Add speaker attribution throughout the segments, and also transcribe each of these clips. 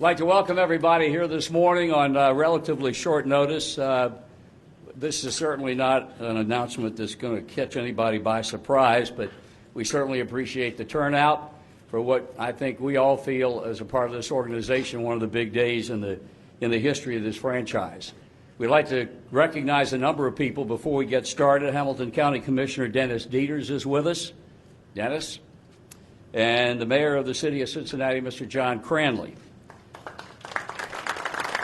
Speaker 1: I'd like to welcome everybody here this morning on relatively short notice. This is certainly not an announcement that's going to catch anybody by surprise, but we certainly appreciate the turnout for what I think we all feel as a part of this organization, one of the big days in the history of this franchise. We'd like to recognize a number of people before we get started. Hamilton County Commissioner Dennis Dieters is with us. Dennis. And the mayor of the city of Cincinnati, Mr. John Cranley.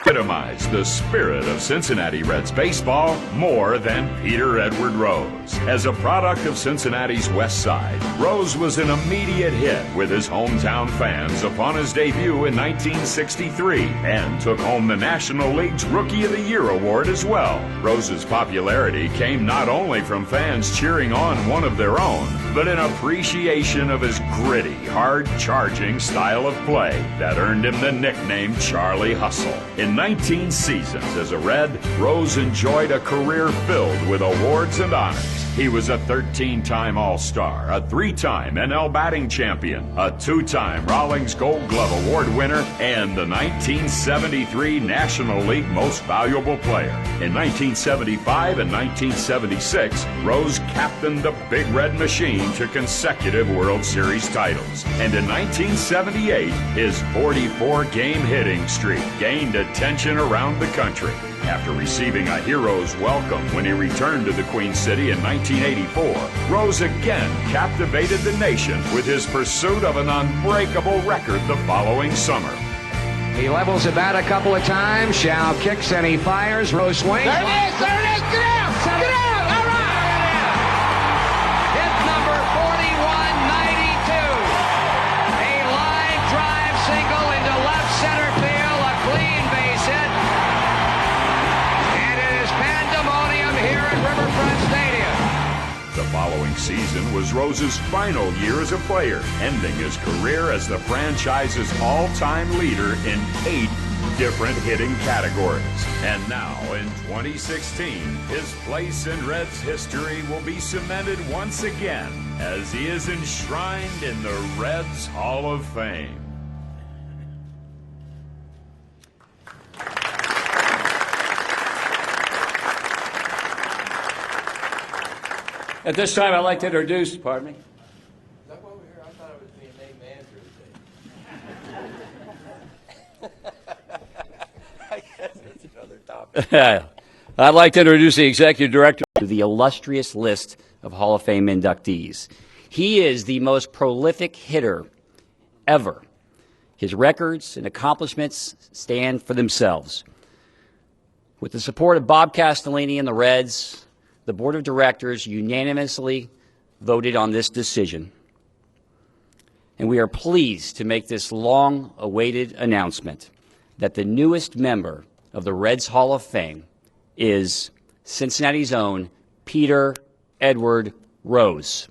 Speaker 2: Epitomize the spirit of Cincinnati Reds baseball more than Peter Edward Rose. As a product of Cincinnati's West Side, Rose was an immediate hit with his hometown fans upon his debut in 1963 and took home the National League's Rookie of the Year award as well. Rose's popularity came not only from fans cheering on one of their own, but an appreciation of his gritty, hard-charging style of play that earned him the nickname Charlie Hustle. In 19 seasons as a Red, Rose enjoyed a career filled with awards and honors. He was a 13-time All-Star, a 3-time NL batting champion, a 2-time Rawlings Gold Glove Award winner, and the 1973 National League Most Valuable Player. In 1975 and 1976, Rose captained the Big Red Machine to consecutive World Series titles. And in 1978, his 44-game hitting streak gained attention around the country. After receiving a hero's welcome when he returned to the Queen City in 1984, Rose again captivated the nation with his pursuit of an unbreakable record the following summer.
Speaker 3: He levels the bat a couple of times. Shao kicks and he fires. Rose swings.
Speaker 4: There it is! There it is! Get out! Get out! All right!
Speaker 3: Hit number 4192. A line drive single into left center field. A clean base hit. And it is pandemonium here at Riverfront Stadium.
Speaker 2: The following season was Rose's final year as a player, ending his career as the franchise's all-time leader in 8 different hitting categories. And now, in 2016, his place in Reds history will be cemented once again as he is enshrined in the Reds Hall of Fame.
Speaker 1: At this time, I'd like to introduce, pardon me?
Speaker 4: Is that why we're here? I thought it was being named manager today. I guess it's another topic.
Speaker 1: I'd like to introduce the executive director
Speaker 5: to the illustrious list of Hall of Fame inductees. He is the most prolific hitter ever. His records and accomplishments stand for themselves. With the support of Bob Castellini and the Reds, the Board of Directors unanimously voted on this decision. And we are pleased to make this long-awaited announcement that the newest member of the Reds Hall of Fame is Cincinnati's own Peter Edward Rose.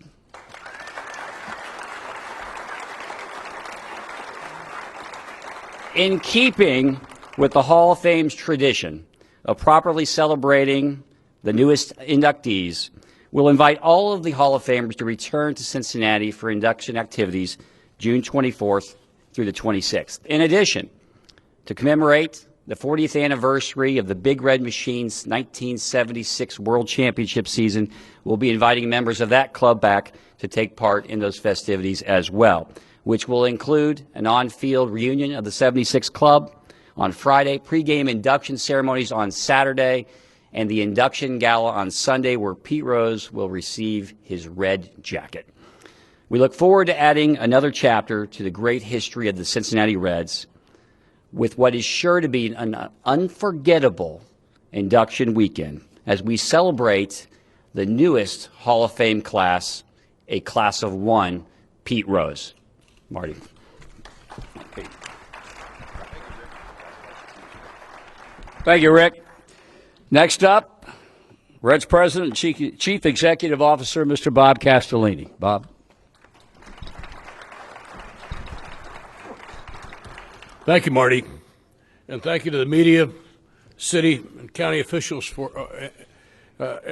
Speaker 5: In keeping with the Hall of Fame's tradition of properly celebrating the newest inductees, we'll invite all of the Hall of Famers to return to Cincinnati for induction activities June 24th through the 26th. In addition, to commemorate the 40th anniversary of the Big Red Machine's 1976 World Championship season, we'll be inviting members of that club back to take part in those festivities as well, which will include an on-field reunion of the 76 club on Friday, pregame induction ceremonies on Saturday, and the induction gala on Sunday, where Pete Rose will receive his red jacket. We look forward to adding another chapter to the great history of the Cincinnati Reds with what is sure to be an unforgettable induction weekend as we celebrate the newest Hall of Fame class, a class of one, Pete Rose. Marty.
Speaker 1: Thank you, Rick. Next up, Reds President and Chief Executive Officer, Mr. Bob Castellini. Bob.
Speaker 6: Thank you, Marty. And thank you to the media, city, and county officials for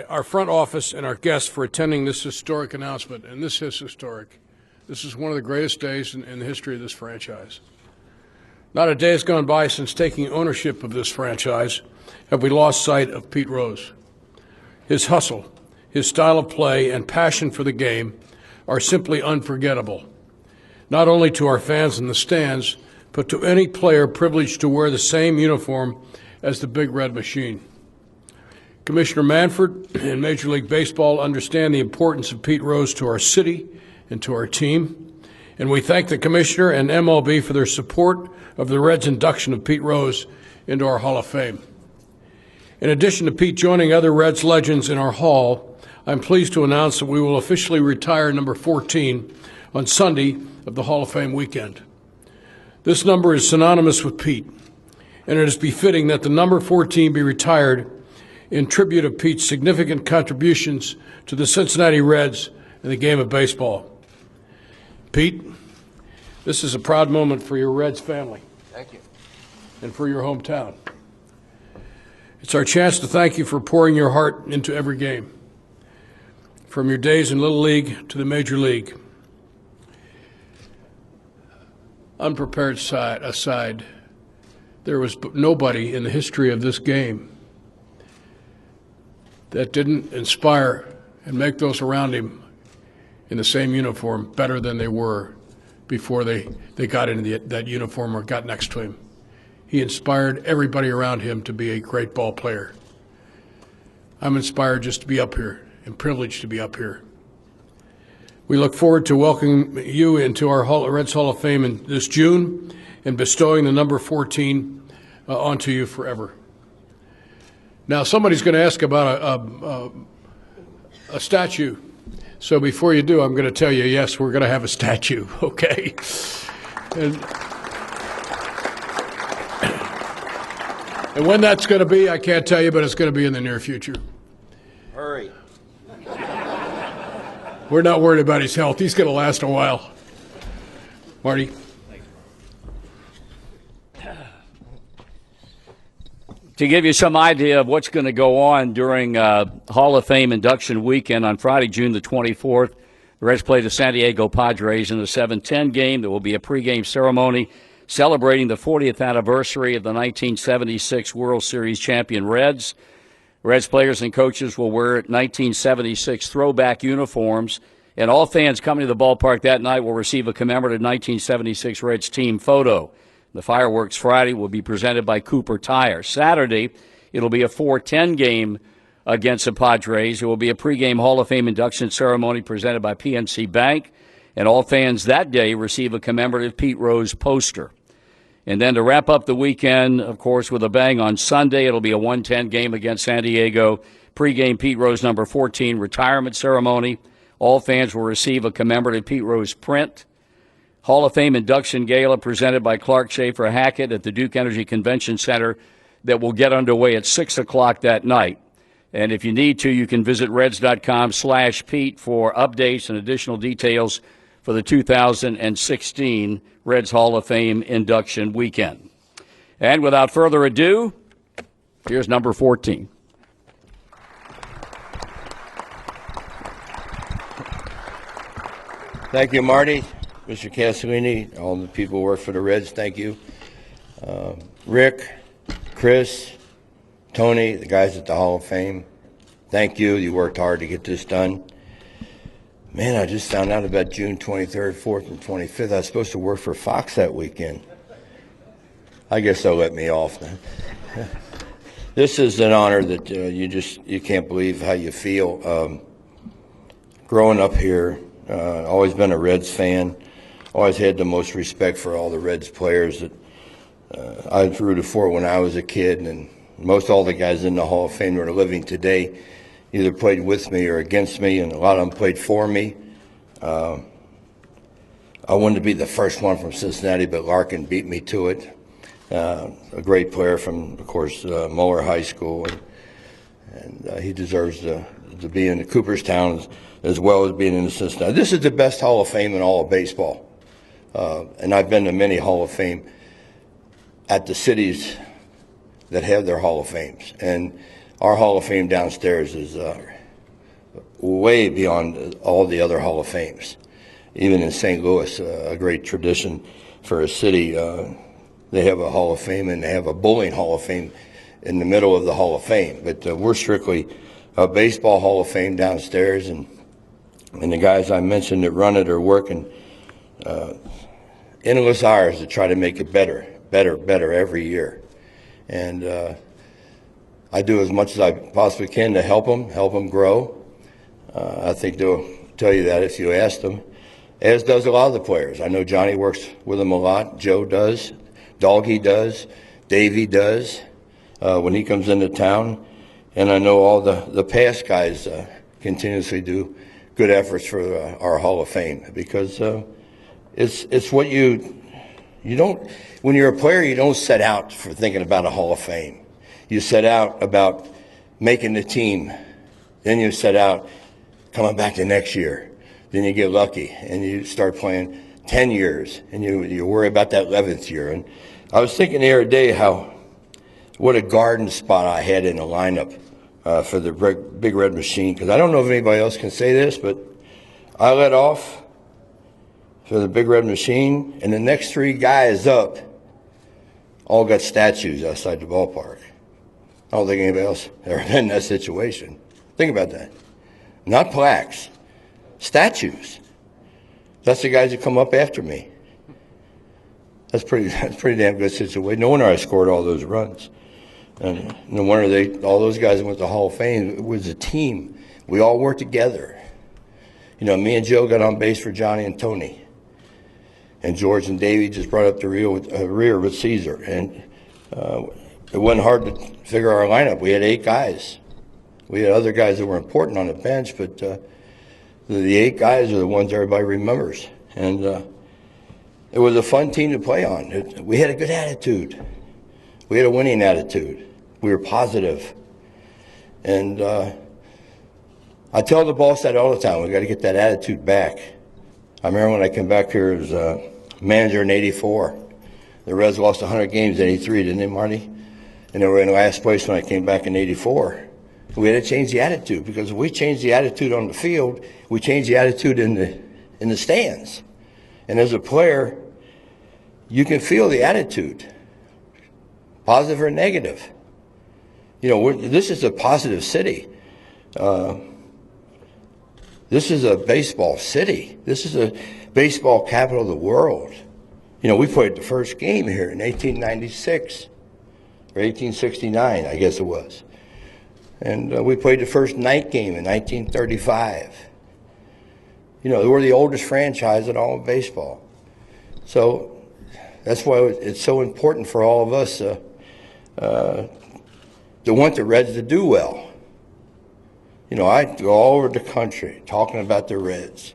Speaker 6: our front office and our guests for attending this historic announcement. And this is historic. This is one of the greatest days in the history of this franchise. Not a day has gone by since taking ownership of this franchise have we lost sight of Pete Rose. His hustle, his style of play, and passion for the game are simply unforgettable, not only to our fans in the stands, but to any player privileged to wear the same uniform as the Big Red Machine. Commissioner Manfred and Major League Baseball understand the importance of Pete Rose to our city and to our team, and we thank the Commissioner and MLB for their support of the Reds' induction of Pete Rose into our Hall of Fame. In addition to Pete joining other Reds legends in our Hall, I'm pleased to announce that we will officially retire number 14 on Sunday of the Hall of Fame weekend. This number is synonymous with Pete, and it is befitting that the number 14 be retired in tribute of Pete's significant contributions to the Cincinnati Reds and the game of baseball. Pete, this is a proud moment for your Reds family.
Speaker 7: Thank you.
Speaker 6: And for your hometown. It's our chance to thank you for pouring your heart into every game, from your days in Little League to the Major League. Unprepared aside, there was nobody in the history of this game that didn't inspire and make those around him in the same uniform better than they were before they got into that uniform or got next to him. He inspired everybody around him to be a great ball player. I'm inspired just to be up here and privileged to be up here. We look forward to welcoming you into our Reds Hall of Fame in this June and bestowing the number 14 onto you forever. Now, somebody's going to ask about a statue. So before you do, I'm going to tell you, yes, we're going to have a statue, okay? And when that's going to be, I can't tell you, but it's going to be in the near future.
Speaker 7: Hurry.
Speaker 6: We're not worried about his health. He's going to last a while. Marty?
Speaker 1: To give you some idea of what's going to go on during Hall of Fame induction weekend on Friday, June the 24th, the Reds play the San Diego Padres in the 7-10 game. There will be a pregame ceremony celebrating the 40th anniversary of the 1976 World Series champion Reds. Reds players and coaches will wear 1976 throwback uniforms, and all fans coming to the ballpark that night will receive a commemorative 1976 Reds team photo. The fireworks Friday will be presented by Cooper Tire. Saturday, it'll be a 4-10 game against the Padres. It will be a pregame Hall of Fame induction ceremony presented by PNC Bank, and all fans that day receive a commemorative Pete Rose poster. And then to wrap up the weekend, of course, with a bang on Sunday, it'll be a 1-10 game against San Diego. Pregame Pete Rose number 14 retirement ceremony. All fans will receive a commemorative Pete Rose print. Hall of Fame induction gala presented by Clark Schaefer Hackett at the Duke Energy Convention Center that will get underway at 6 o'clock that night. And if you need to, you can visit reds.com/Pete for updates and additional details for the 2016 Reds Hall of Fame induction weekend. And without further ado, here's number 14.
Speaker 7: Thank you, Marty, Mr. Castellini, all the people who work for the Reds, thank you. Rick, Chris, Tony, the guys at the Hall of Fame, thank you. You worked hard to get this done. Man, I just found out about June 23rd, 4th, and 25th. I was supposed to work for Fox that weekend. I guess they'll let me off then. This is an honor that you can't believe how you feel. Growing up here, always been a Reds fan. Always had the most respect for all the Reds players that I rooted for when I was a kid, and most all the guys in the Hall of Fame that are living today either played with me or against me, and a lot of them played for me. I wanted to be the first one from Cincinnati, but Larkin beat me to it. A great player from, of course, Moeller High School, and he deserves to be in the Cooperstown as well as being in the Cincinnati. This is the best Hall of Fame in all of baseball, and I've been to many Hall of Fame at the cities that have their Hall of Fames, and our Hall of Fame downstairs is way beyond all the other Hall of Fames. Even in St. Louis, a great tradition for a city. they have a Hall of Fame and they have a bowling Hall of Fame in the middle of the Hall of Fame. But we're strictly a baseball Hall of Fame downstairs, and the guys I mentioned that run it are working endless hours to try to make it better every year. And I do as much as I possibly can to help them grow. I think they'll tell you that if you ask them, as does a lot of the players. I know Johnny works with them a lot. Joe does. Doggy does. Davey does when he comes into town. And I know all the past guys continuously do good efforts for our Hall of Fame, because it's what you don't, when you're a player, you don't set out for thinking about a Hall of Fame. You set out about making the team. Then you set out coming back the next year. Then you get lucky and you start playing 10 years and you worry about that 11th year. And I was thinking the other day what a garden spot I had in the lineup for the Big Red Machine, because I don't know if anybody else can say this, but I led off for the Big Red Machine, and the next three guys up all got statues outside the ballpark. I don't think anybody else ever been in that situation. Think about that. Not plaques, statues. That's the guys that come up after me. That's pretty damn good situation. No wonder I scored all those runs. And no wonder all those guys that went to the Hall of Fame. It was a team. We all worked together. You know, me and Joe got on base for Johnny and Tony. And George and Davey just brought up the rear with Caesar. And it wasn't hard to figure our lineup. We had 8 guys. We had other guys that were important on the bench, but the 8 guys are the ones everybody remembers. And it was a fun team to play on. We had a good attitude. We had a winning attitude. We were positive. And I tell the boss that all the time. We got to get that attitude back. I remember when I came back here as manager in '84. The Reds lost 100 games in '83, didn't they, Marty? And they were in last place when I came back in '84. We had to change the attitude, because if we changed the attitude on the field, we changed the attitude in the stands. And as a player, you can feel the attitude, positive or negative. You know, this is a positive city. This is a baseball city. This is a baseball capital of the world. You know, we played the first game here in 1896 or 1869, I guess it was. And we played the first night game in 1935. You know, we're the oldest franchise in all of baseball. So that's why it's so important for all of us to want the Reds to do well. You know, I go all over the country talking about the Reds.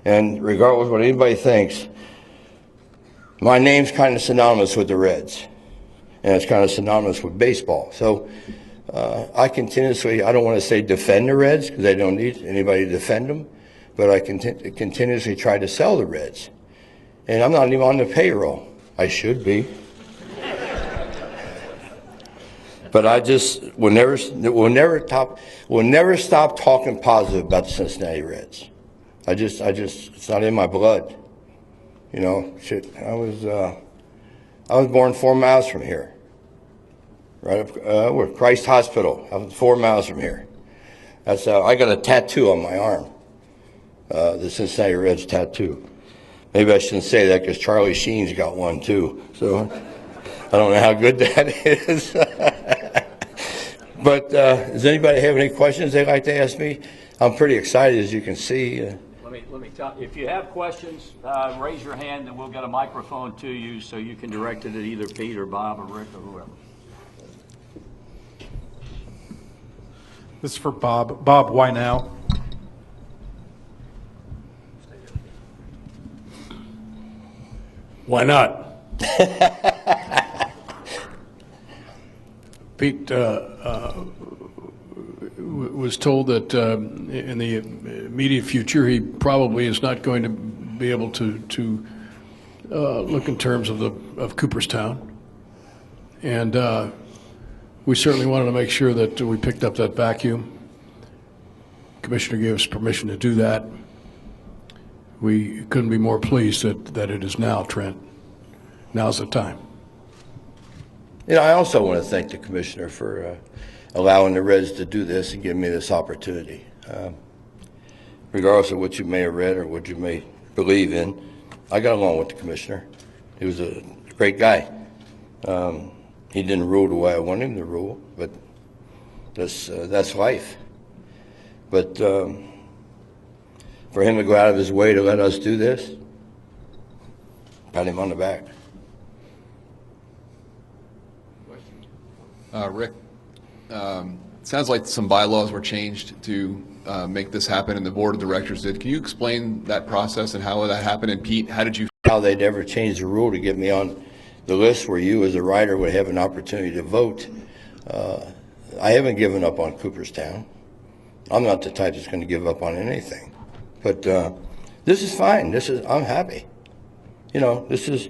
Speaker 7: And regardless of what anybody thinks, my name's kind of synonymous with the Reds. And it's kind of synonymous with baseball. So I continuously, I don't want to say defend the Reds, because I don't need anybody to defend them, but I continuously try to sell the Reds. And I'm not even on the payroll. I should be. But I just we'll never stop talking positive about the Cincinnati Reds. I just it's not in my blood. You know, shit. I was born 4 miles from here, right up where Christ Hospital. I was 4 miles from here. That's I got a tattoo on my arm, the Cincinnati Reds tattoo. Maybe I shouldn't say that, because Charlie Sheen's got one too. So I don't know how good that is. But does anybody have any questions they'd like to ask me? I'm pretty excited, as you can see.
Speaker 1: Let me tell you, if you have questions, raise your hand and we'll get a microphone to you so you can direct it at either Pete or Bob or Rick or whoever.
Speaker 8: This is for Bob. Bob, why now?
Speaker 6: Why not? Pete was told that in the immediate future he probably is not going to be able to look in terms of Cooperstown, and we certainly wanted to make sure that we picked up that vacuum. Commissioner gave us permission to do that. We couldn't be more pleased that it is now, Trent. Now's the time.
Speaker 7: I also want to thank the commissioner for allowing the Reds to do this and giving me this opportunity. Regardless of what you may have read or what you may believe in, I got along with the commissioner. He was a great guy. He didn't rule the way I wanted him to rule, but that's life. But for him to go out of his way to let us do this, pat him on the back.
Speaker 9: Rick, sounds like some bylaws were changed to make this happen, and the board of directors did. Can you explain that process and how that happened? And Pete, how did you?
Speaker 7: How they never changed the rule to get me on the list where you as a writer would have an opportunity to vote. I haven't given up on Cooperstown. I'm not the type that's going to give up on anything. But this is fine. I'm happy. This is,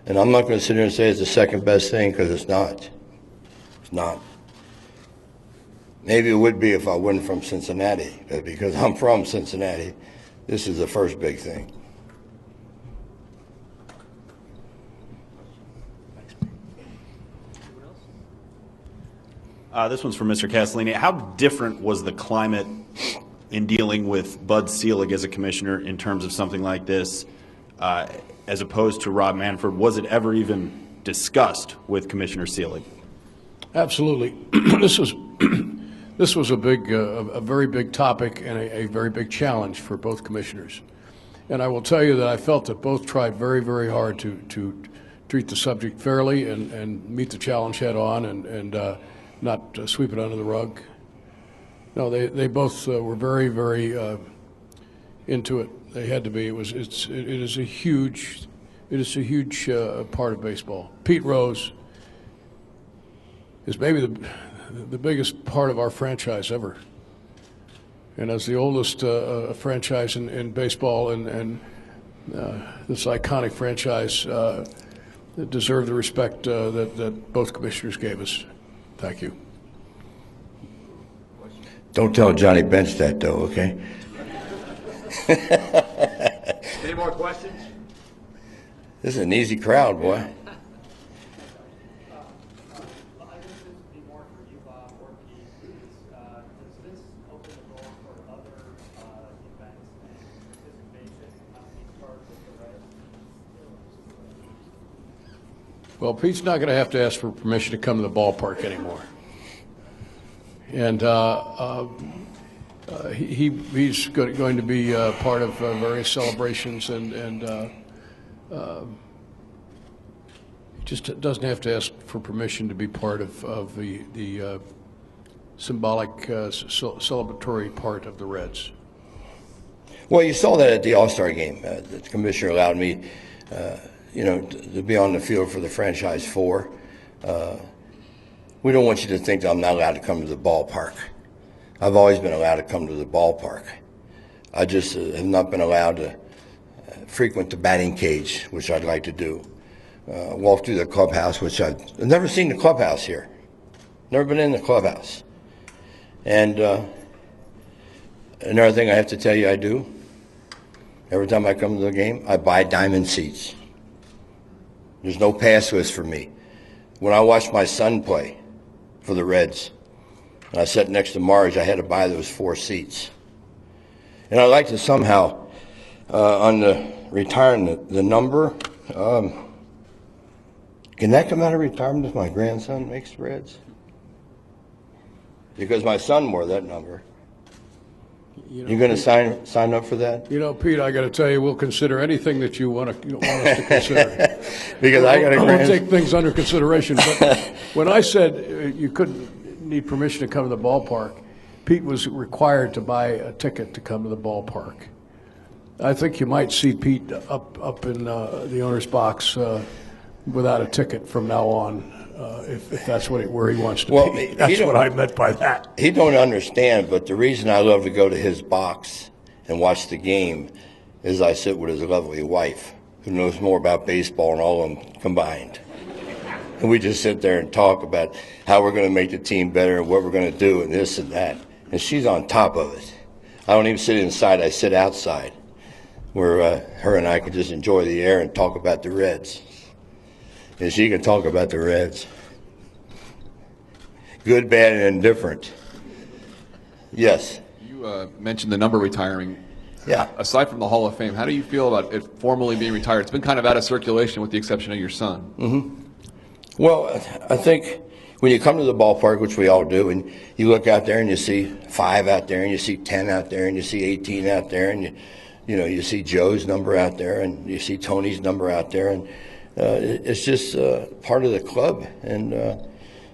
Speaker 7: and I'm not going to sit here and say it's the second best thing, because it's not. It's not. Maybe it would be if I wasn't from Cincinnati, but because I'm from Cincinnati, this is the first big thing.
Speaker 10: This one's from Mr. Castellini. How different was the climate in dealing with Bud Selig as a commissioner in terms of something like this, as opposed to Rob Manfred? Was it ever even discussed with Commissioner Selig?
Speaker 6: Absolutely. This was a very big topic and a very big challenge for both commissioners. And I will tell you that I felt that both tried very, very hard to treat the subject fairly and meet the challenge head on and not sweep it under the rug. No, they both were very, very into it. They had to be. It is a huge part of baseball. Pete Rose is maybe the biggest part of our franchise ever, and as the oldest franchise in baseball and this iconic franchise deserve the respect that both commissioners gave us. Thank you.
Speaker 7: Don't tell Johnny Bench that, though, okay?
Speaker 1: Any more questions?
Speaker 7: This is an easy crowd, boy.
Speaker 6: Well, Pete's not going to have to ask for permission to come to the ballpark anymore. And he's going to be part of various celebrations, and just doesn't have to ask for permission to be part of the symbolic celebratory part of the Reds.
Speaker 7: Well, you saw that at the All-Star game. The commissioner allowed me to be on the field for the franchise four. We don't want you to think that I'm not allowed to come to the ballpark. I've always been allowed to come to the ballpark. I just have not been allowed to frequent the batting cage, which I'd like to do. Walk through the clubhouse, which I've never seen the clubhouse here. Never been in the clubhouse. And another thing I have to tell you I do, every time I come to the game, I buy diamond seats. There's no pass list for me. When I watched my son play for the Reds, and I sat next to Marge, I had to buy those 4 seats. And I'd like to somehow, on the retiring the number, can that come out of retirement if my grandson makes the Reds? Because my son wore that number. You going to sign up for that?
Speaker 6: Pete, I got to tell you, we'll consider anything that you want us to consider.
Speaker 7: Because I
Speaker 6: won't take things under consideration. But when I said you couldn't need permission to come to the ballpark, Pete was required to buy a ticket to come to the ballpark. I think you might see Pete up in the owner's box without a ticket from now on. If that's where he wants to be. That's what I meant by that.
Speaker 7: He don't understand, but the reason I love to go to his box and watch the game is I sit with his lovely wife, who knows more about baseball than all of them combined. And we just sit there and talk about how we're going to make the team better and what we're going to do and this and that. And she's on top of it. I don't even sit inside, I sit outside, where her and I can just enjoy the air and talk about the Reds. and she can talk about the Reds. Good, bad, and indifferent. Yes.
Speaker 9: You mentioned the number retiring.
Speaker 7: Yeah.
Speaker 9: Aside from the Hall of Fame, how do you feel about it formally being retired? It's been kind of out of circulation with the exception of your son.
Speaker 7: Mm-hmm. Well, I think when you come to the ballpark, which we all do, and you look out there and you see 5 out there, and you see 10 out there, and you see 18 out there, and you see Joe's number out there, and you see Tony's number out there, and it's just part of the club, and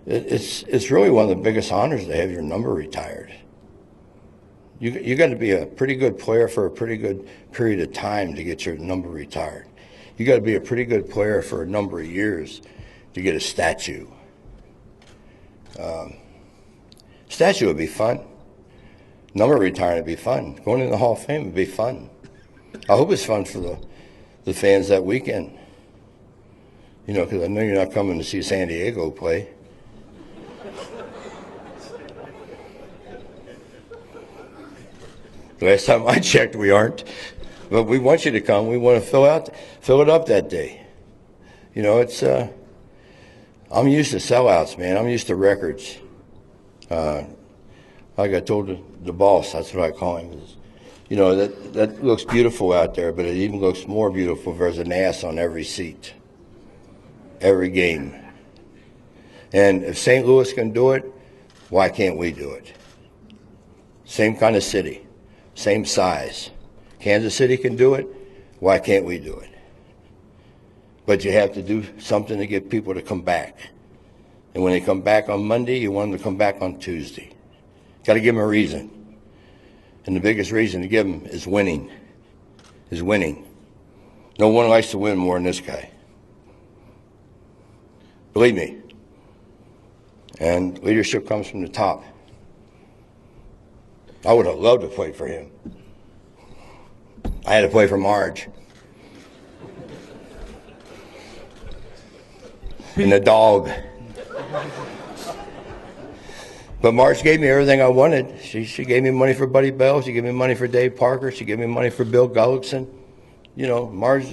Speaker 7: it's really one of the biggest honors to have your number retired. You got to be a pretty good player for a pretty good period of time to get your number retired. You got to be a pretty good player for a number of years to get a statue. Statue would be fun. Number retiring would be fun. Going in the Hall of Fame would be fun. I hope it's fun for the fans that weekend. You know, because I know you're not coming to see San Diego play. Last time I checked, we aren't. But we want you to come. We want to fill it up that day. You know, it's. I'm used to sellouts, man. I'm used to records. Like I told the boss, that's what I call him. You know, that looks beautiful out there, but it even looks more beautiful if there's an ass on every seat, every game. And if St. Louis can do it, why can't we do it? Same kind of city. Same size. Kansas City can do it. Why can't we do it? But you have to do something to get people to come back. And when they come back on Monday, you want them to come back on Tuesday. Got to give them a reason. And the biggest reason to give them is winning. No one likes to win more than this guy. Believe me. And leadership comes from the top. I would have loved to play for him. I had to play for Marge. And the dog. But Marge gave me everything I wanted. She gave me money for Buddy Bell. She gave me money for Dave Parker. She gave me money for Bill Gullickson. You know, Marge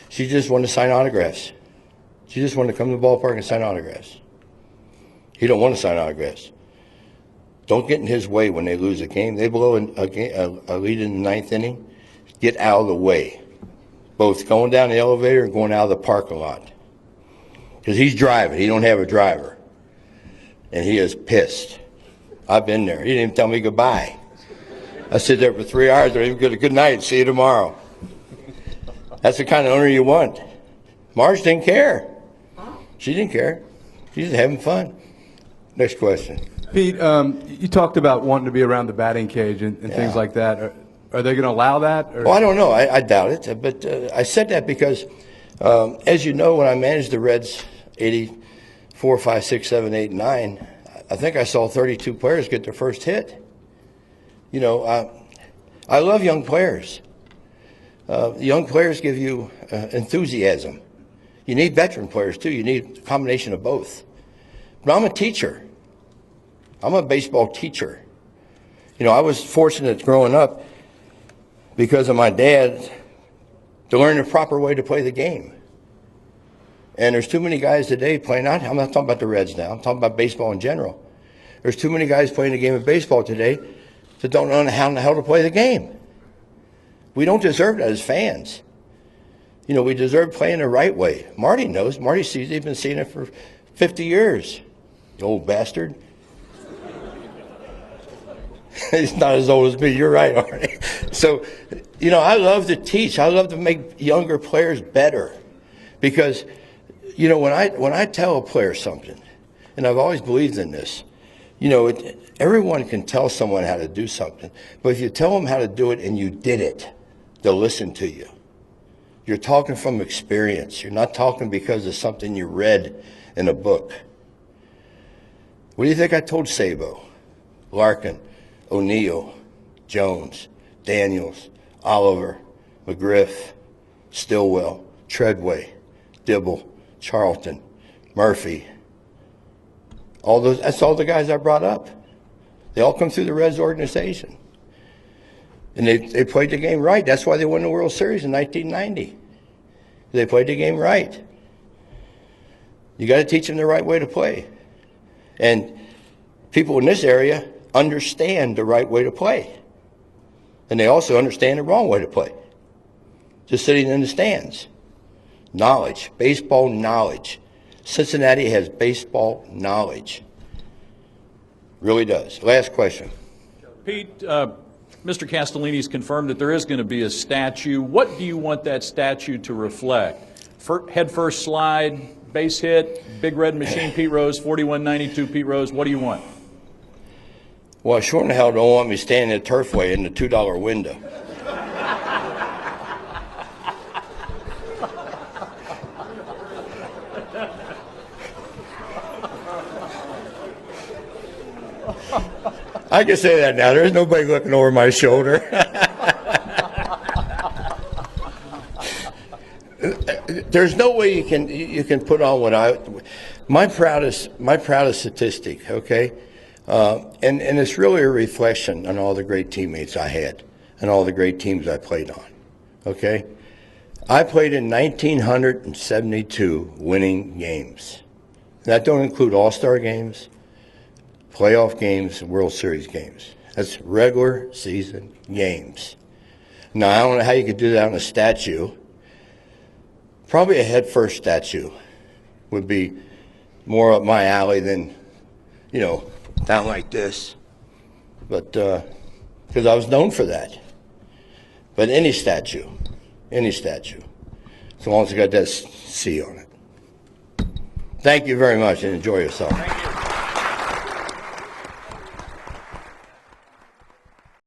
Speaker 7: she just wanted to sign autographs. She just wanted to come to the ballpark and sign autographs. He don't want to sign autographs. Don't get in his way when they lose a game. They blow a lead in the 9th inning. Get out of the way. Both going down the elevator and going out of the parking lot. Because he's driving. He don't have a driver. And he is pissed. I've been there. He didn't even tell me goodbye. I sit there for 3 hours. I even good night. See you tomorrow. That's the kind of owner you want. Marge didn't care. She didn't care. She's just having fun. Next question.
Speaker 11: Pete, you talked about wanting to be around the batting cage and things like that. Are they going to allow that? Or?
Speaker 7: Well, I don't know. I doubt it. But I said that because, as you know, when I managed the Reds 84, 5, 6, 7, 8, 9, I think I saw 32 players get their first hit. You know, I love young players. Young players give you enthusiasm. You need veteran players, too. You need a combination of both. But I'm a teacher. I'm a baseball teacher. You know, I was fortunate growing up because of my dad to learn the proper way to play the game. And there's too many guys today playing, I'm not talking about the Reds now, I'm talking about baseball in general. There's too many guys playing the game of baseball today that don't know how in the hell to play the game. We don't deserve that as fans. You know, we deserve playing the right way. Marty knows. Marty sees, he's been seeing it for 50 years. The old bastard. He's not as old as me. You're right, Arnie. So, you know, I love to teach. I love to make younger players better. Because, you know, when I tell a player something, and I've always believed in this, you know, everyone can tell someone how to do something. But if you tell them how to do it and you did it, they'll listen to you. You're talking from experience. You're not talking because of something you read in a book. What do you think I told Sabo, Larkin, O'Neill, Jones, Daniels, Oliver, McGriff, Stillwell, Treadway, Dibble, Charlton, Murphy? All those, that's all the guys I brought up. They all come through the Reds organization. And they played the game right. That's why they won the World Series in 1990. They played the game right. You got to teach them the right way to play. And people in this area understand the right way to play. And they also understand the wrong way to play. Just sitting in the stands. Knowledge, baseball knowledge. Cincinnati has baseball knowledge. Really does. Last question.
Speaker 12: Pete, Mr. Castellini's confirmed that there is going to be a statue. What do you want that statue to reflect? Head first slide, base hit, big red machine Pete Rose, 4192 Pete Rose. What do you want?
Speaker 7: Well, sure in the hell don't want me standing at Turfway in the $2 window. I can say that now. There's nobody looking over my shoulder. There's no way you can put on what my proudest statistic. Okay, and it's really a reflection on all the great teammates I had and all the great teams I played on. Okay, I played in 1,972 winning games. That don't include All-Star games, playoff games, World Series games. That's regular season games. Now, I don't know how you could do that on a statue. Probably a head-first statue would be more up my alley than, down like this. But, because I was known for that. But any statue, as long as it got that C on it. Thank you very much and enjoy yourself.
Speaker 12: Thank you.